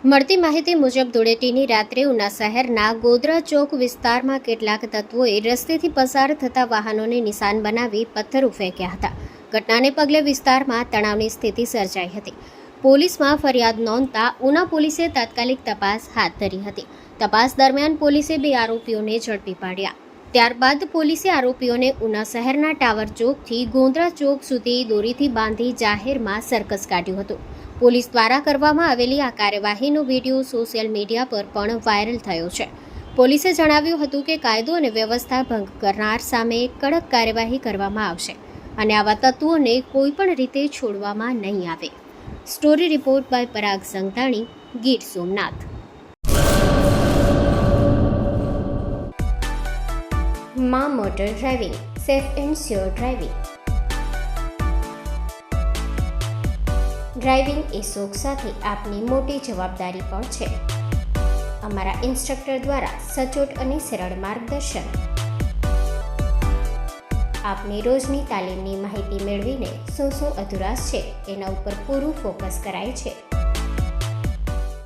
મળતી માહિતી મુજબ ધૂળેટીની રાત્રે ઉના શહેરના ગોધરા ચોક વિસ્તારમાં કેટલાક તત્વોએ રસ્તેથી પસાર થતા વાહનોને નિશાન બનાવી પથ્થરો ફેંક્યા હતા. ઘટનાને પગલે વિસ્તારમાં તણાવની સ્થિતિ સર્જાઈ હતી. પોલીસમાં ફરિયાદ નોંધતા ઉના પોલીસે તાત્કાલિક તપાસ હાથ ધરી હતી. તપાસ દરમિયાન પોલીસે 2 આરોપીઓને ઝડપી પાડ્યા. ત્યારબાદ પોલીસે આરોપીઓને ઉના શહેરના ટાવર ચોકથી ગોધરા ચોક સુધી દોરીથી બાંધી જાહેરમાં સર્કસ કાઢ્યું હતું. પોલીસ દ્વારા કરવામાં આવેલી આ કાર્યવાહીનો વિડીયો સોશિયલ મીડિયા પર પણ વાયરલ થયો છે. પોલીસે જણાવ્યું હતું કે કાયદો અને વ્યવસ્થા ભંગ કરનાર સામે કડક કાર્યવાહી કરવામાં આવશે અને આવા તત્વોને કોઈપણ રીતે છોડવામાં નહીં આવે. Story report by Parag Santani, Gir Somnath. માં motor driving, safe and sure driving. Driving એ શોખ સાથે આપની મોટી જવાબદારી પણ છે. અમારા ઇન્સ્ટ્રક્ટર દ્વારા સચોટ અને સરળ માર્ગદર્શન. આપની રોજની તાલીમની માહિતી મેળવીને શું અધુરાશ છે એના ઉપર પૂરું ફોકસ કરાય છે.